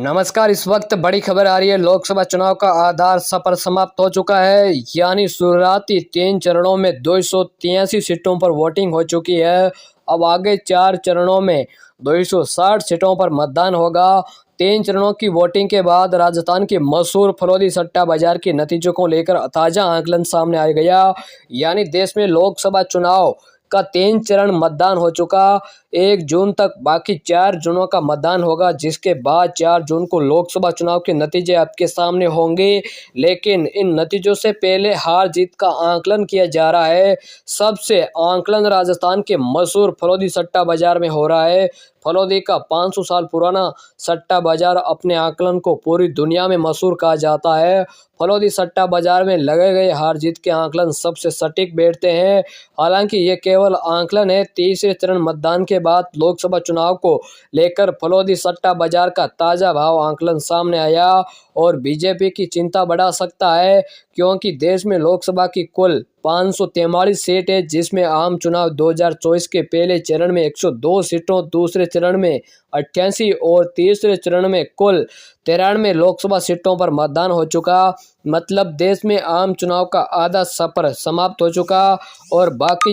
नमस्कार। इस वक्त बड़ी खबर आ रही है। लोकसभा चुनाव का आधार सफर समाप्त हो चुका है, यानी शुरुआती 3 चरणों में 283 सीटों पर वोटिंग हो चुकी है। अब आगे 4 चरणों में 260 सीटों पर मतदान होगा। 3 चरणों की वोटिंग के बाद राजस्थान की मशहूर फरोदी सट्टा बाजार के नतीजों को लेकर ताज़ा आंकलन सामने आ गया। यानी देश में लोकसभा चुनाव का 3 चरण मतदान हो चुका। 1 जून तक बाकी 4 जूनों का मतदान होगा, जिसके बाद 4 जून को लोकसभा चुनाव के नतीजे आपके सामने होंगे। लेकिन इन नतीजों से पहले हार जीत का आंकलन किया जा रहा है। सबसे आंकलन राजस्थान के मशहूर फरोदी सट्टा बाजार में हो रहा है। फरोदी का 500 साल पुराना सट्टा बाजार अपने आंकलन को पूरी दुनिया में मशहूर कहा जाता है। फरोदी सट्टा बाजार में लगे गए हार जीत के आंकलन सबसे सटीक बैठते हैं। हालांकि ये केवल आंकलन है। तीसरे चरण मतदान के बाद लोकसभा चुनाव को लेकर फरोदी सट्टा बाजार का ताजा भाव आंकलन सामने आया और बीजेपी की चिंता बढ़ा सकता है, क्योंकि देश में लोकसभा की कुल 543 सीट है, जिसमें आम चुनाव 2024 के पहले चरण में 102 सीटों, दूसरे चरण में 88 और तीसरे चरण में कुल 93 लोकसभा सीटों पर मतदान हो चुका। मतलब देश में आम चुनाव का आधा सफर समाप्त हो चुका और बाकी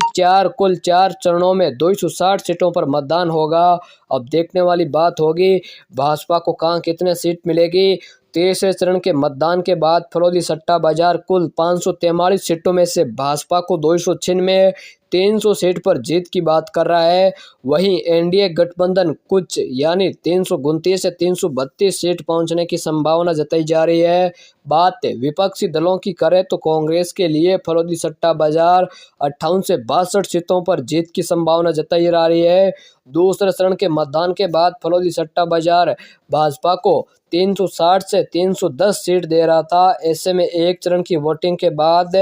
कुल 4 चरणों में 260 सीटों पर मतदान होगा। अब देखने वाली बात होगी भाजपा को कहां कितने सीट मिलेगी। तीसरे चरण के मतदान के बाद फरोदी सट्टा बाजार कुल 543 सीटों में से भाजपा को 296 300 सीट पर जीत की बात कर रहा है। वहीं एनडीए गठबंधन कुछ यानी 329 से 332 सीट पहुंचने की संभावना जताई जा रही है। बात विपक्षी दलों की करें तो कांग्रेस के लिए फरोदी सट्टा बाजार 58 से 62 सीटों पर जीत की संभावना जताई जा रही है। दूसरे चरण के मतदान के बाद फरोदी सट्टा बाजार भाजपा को 360 से 310 सीट दे रहा था। ऐसे में एक चरण की वोटिंग के बाद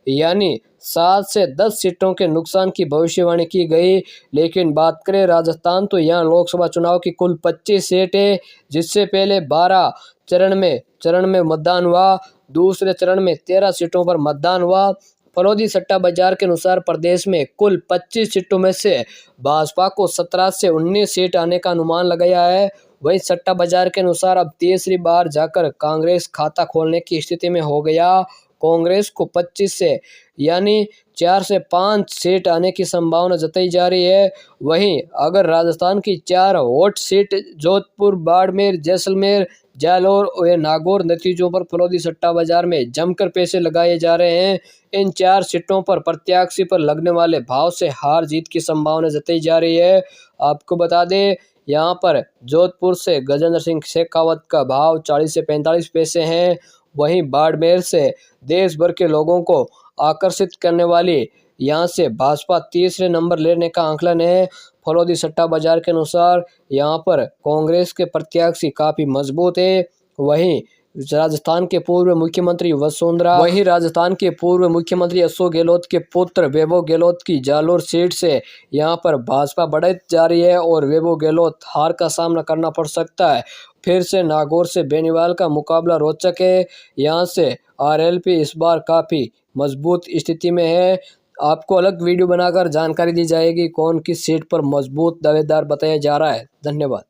यानी 7 से 10 सीटों के नुकसान की भविष्यवाणी की गई। लेकिन बात करें राजस्थान, तो यहाँ लोकसभा चुनाव की कुल 25 सीट है, जिससे पहले 12 चरण में मतदान हुआ। दूसरे चरण में 13 सीटों पर मतदान हुआ। फरोदी सट्टा बाजार के अनुसार प्रदेश में कुल 25 सीटों में से भाजपा को 17 से 19 सीट आने का अनुमान लगाया है। वहीं सट्टा बाजार के अनुसार अब तीसरी बार जाकर कांग्रेस खाता खोलने की स्थिति में हो गया। कांग्रेस को 25 से यानी 4 से 5 सीट आने की संभावना जताई जा रही है। वहीं अगर राजस्थान की 4 हॉट सीट जोधपुर, बाड़मेर, जैसलमेर, जालौर और नागौर नतीजों पर फरोदी सट्टा बाजार में जमकर पैसे लगाए जा रहे हैं। इन 4 सीटों पर प्रत्याशी पर लगने वाले भाव से हार जीत की संभावना जताई जा रही है। आपको बता दें, यहाँ पर जोधपुर से गजेंद्र सिंह शेखावत का भाव 40 से 45 पैसे हैं। वहीं बाड़मेर से देश भर के लोगों को आकर्षित करने वाली यहाँ से भाजपा तीसरे नंबर लेने का आंकलन है। फरोदी सट्टा बाजार के अनुसार यहाँ पर कांग्रेस के प्रत्याशी काफी मजबूत है। वहीं राजस्थान के पूर्व मुख्यमंत्री अशोक गहलोत के पुत्र वैभव गहलोत की जालोर सीट से यहाँ पर भाजपा बढ़त जा रही है और वैभव गहलोत हार का सामना करना पड़ सकता है। फिर से नागौर से बेनीवाल का मुकाबला रोचक है। यहाँ से आरएलपी इस बार काफी मजबूत स्थिति में है। आपको अलग वीडियो बनाकर जानकारी दी जाएगी कौन किस सीट पर मजबूत दावेदार बताया जा रहा है। धन्यवाद।